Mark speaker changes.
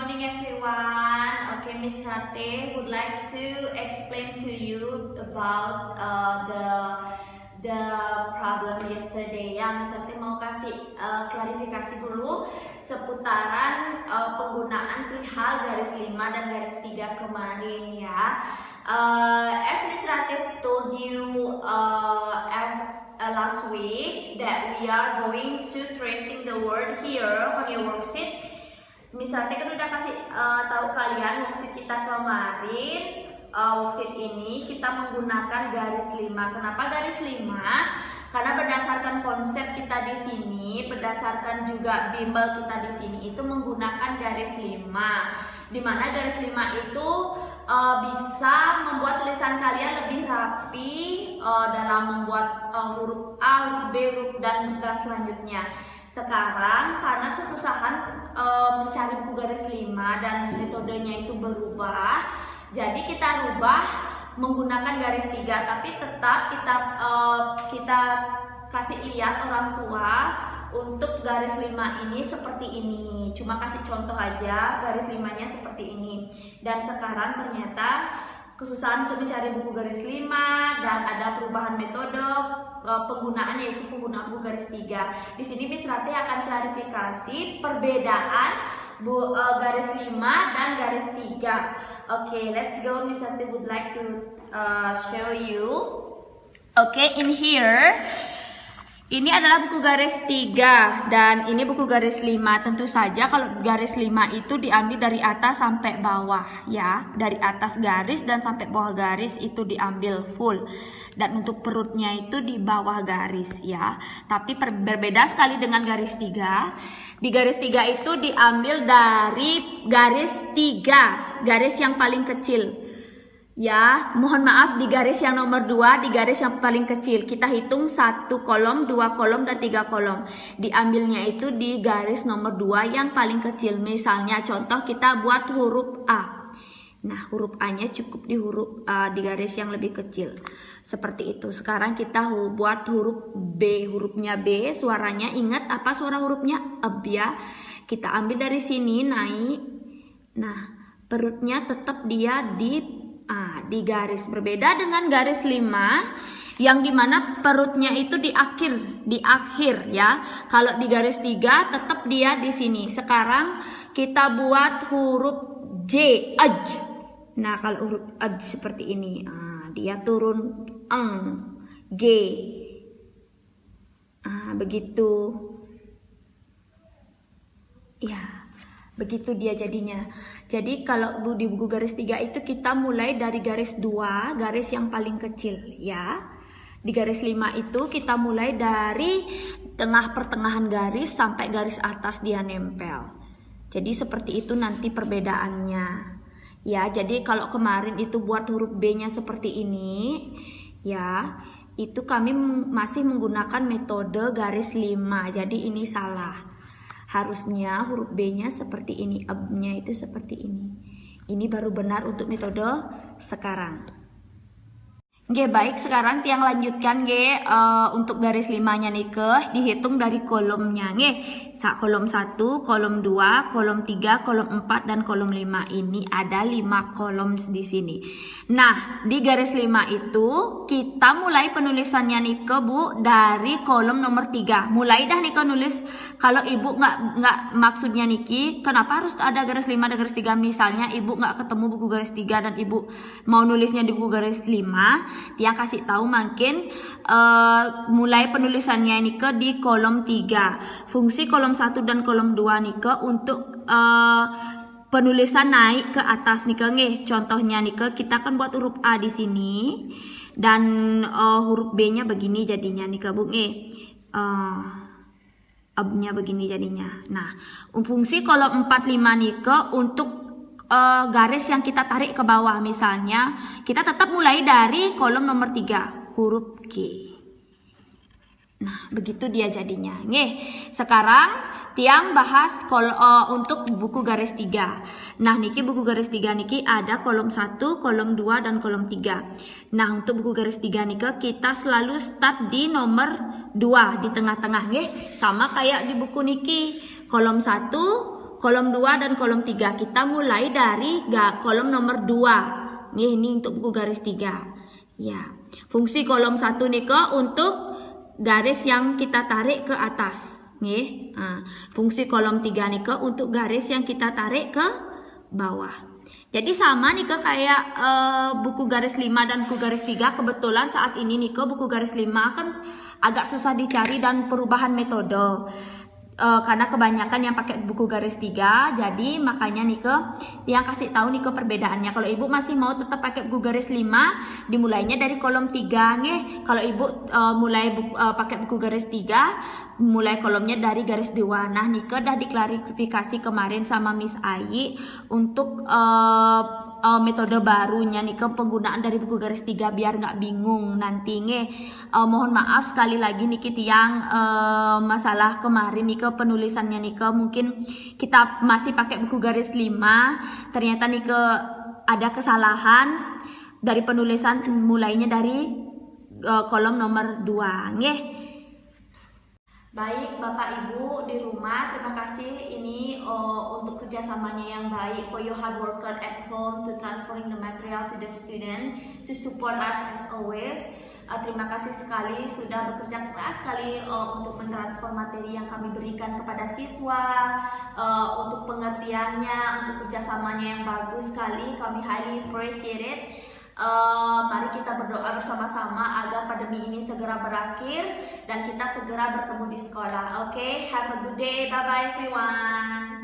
Speaker 1: morning everyone. Okay, Miss Rate would like to explain to you about the problem yesterday. Ya, Miss Rate mau kasih klarifikasi dulu seputaran penggunaan perihal garis 5 dan garis 3 kemarin ya. As Miss Rate told you last week that we are going to tracing the word here on your worksheet. Misalnya kan udah kasih tahu kalian worksheet kita kemarin, worksheet ini kita menggunakan garis 5. Kenapa garis 5? Karena berdasarkan konsep kita di sini, berdasarkan juga bimbel kita di sini itu menggunakan garis 5. Dimana garis 5 itu bisa membuat tulisan kalian lebih rapi dalam membuat huruf A, huruf B, huruf dan selanjutnya. Sekarang karena kesusahan mencari buku garis 5 dan metodenya itu berubah, jadi kita rubah menggunakan garis 3, tapi tetap kita kasih lihat orang tua untuk garis 5 ini seperti ini. Cuma kasih contoh aja garis 5-nya seperti ini. Dan sekarang ternyata kesusahan untuk mencari buku garis 5 dan ada perubahan metode penggunaan, yaitu penggunaan buku garis 3. Di sini Miss Rate akan klarifikasi perbedaan garis 5 dan garis 3. Okay, let's go. Miss Rate would like to show you. Okay, in here ini adalah buku garis 3 dan ini buku garis 5. Tentu saja kalau garis 5 itu diambil dari atas sampai bawah ya. Dari atas garis dan sampai bawah garis itu diambil full. Dan untuk perutnya itu di bawah garis ya. Tapi berbeda sekali dengan garis 3. Di garis 3 itu diambil dari garis 3, garis yang paling kecil. Ya, mohon maaf, di garis yang nomor 2, di garis yang paling kecil. Kita hitung 1 kolom, 2 kolom, dan 3 kolom. Diambilnya itu di garis nomor 2 yang paling kecil. Misalnya contoh kita buat huruf A. Nah, huruf A-nya cukup di garis yang lebih kecil. Seperti itu. Sekarang kita buat huruf B. Hurufnya B, suaranya ingat apa suara hurufnya? Eb ya. Kita ambil dari sini, naik. Nah, perutnya tetap dia di garis. Berbeda dengan garis 5 yang dimana perutnya itu di akhir ya. Kalau di garis 3 tetap dia di sini. Sekarang kita buat huruf J, aj. Nah, kalau huruf aj seperti ini, dia turun G. Begitu. Ya. Begitu dia jadinya. Jadi kalau di buku garis 3 itu kita mulai dari garis 2, garis yang paling kecil ya. Di garis 5 itu kita mulai dari pertengahan garis sampai garis atas dia nempel. Jadi seperti itu nanti perbedaannya. Ya, jadi kalau kemarin itu buat huruf B-nya seperti ini ya, itu kami masih menggunakan metode garis 5. Jadi ini salah. Harusnya huruf B-nya seperti ini, eb-nya itu seperti ini. Ini baru benar untuk metode sekarang. Oke, baik, sekarang tiang lanjutkan untuk garis 5-nya nih dihitung dari kolomnya kolom 1, kolom 2, kolom 3, kolom 4 dan kolom 5. Ini ada 5 kolom di sini. Nah, di garis 5 itu kita mulai penulisannya nih Bu dari kolom nomor 3. Mulai dah nih nulis. Kalau Ibu nggak maksudnya Niki, kenapa harus ada garis 5 dan garis 3? Misalnya Ibu nggak ketemu buku garis 3 dan Ibu mau nulisnya di buku garis 5. Tiang kasih tahu makin mulai penulisannya ini di kolom 3. Fungsi kolom 1 dan kolom 2 nih untuk penulisan naik ke atas nih contohnya nih kita kan buat huruf A di sini dan huruf B-nya begini jadinya nih Bu nya begini jadinya. Nah, fungsi kolom 4 5 nih untuk garis yang kita tarik ke bawah, misalnya kita tetap mulai dari kolom nomor 3 huruf G. Nah, begitu dia jadinya. Sekarang tiang bahas untuk buku garis 3. Nah, niki buku garis 3 niki ada kolom 1, kolom 2 dan kolom 3. Nah, untuk buku garis 3 niki kita selalu start di nomor 2 di tengah-tengah Sama kayak di buku niki kolom 1, kolom 2 dan kolom 3. Kita mulai dari kolom nomor 2. Ini untuk buku garis 3. Ya. Fungsi kolom 1 nika untuk garis yang kita tarik ke atas. Nggih. Fungsi kolom 3 nika untuk garis yang kita tarik ke bawah. Jadi sama nih kayak buku garis 5 dan buku garis 3. Kebetulan saat ini nih buku garis 5 kan agak susah dicari dan perubahan metode. Karena kebanyakan yang pakai buku garis 3, jadi makanya yang kasih tahu perbedaannya. Kalau ibu masih mau tetap pakai buku garis 5, dimulainya dari kolom 3 nih. Kalau ibu mulai pakai buku garis 3, mulai kolomnya dari garis 2. Nah dah diklarifikasi kemarin sama Miss Ayi untuk metode barunya penggunaan dari buku garis 3 biar nggak bingung nanti mohon maaf sekali lagi yang masalah kemarin penulisannya mungkin kita masih pakai buku garis 5, ternyata ada kesalahan dari penulisan mulainya dari kolom nomor 2 Baik Bapak Ibu di rumah, terima kasih ini untuk kerjasamanya yang baik, for your hard work at home to transferring the material to the student to support us as always. Terima kasih sekali sudah bekerja keras sekali untuk mentransfer materi yang kami berikan kepada siswa, untuk pengertiannya, untuk kerjasamanya yang bagus sekali, kami highly appreciate it. Mari kita berdoa bersama-sama agar pandemi ini segera berakhir dan kita segera bertemu di sekolah. Oke, have a good day. Bye bye everyone.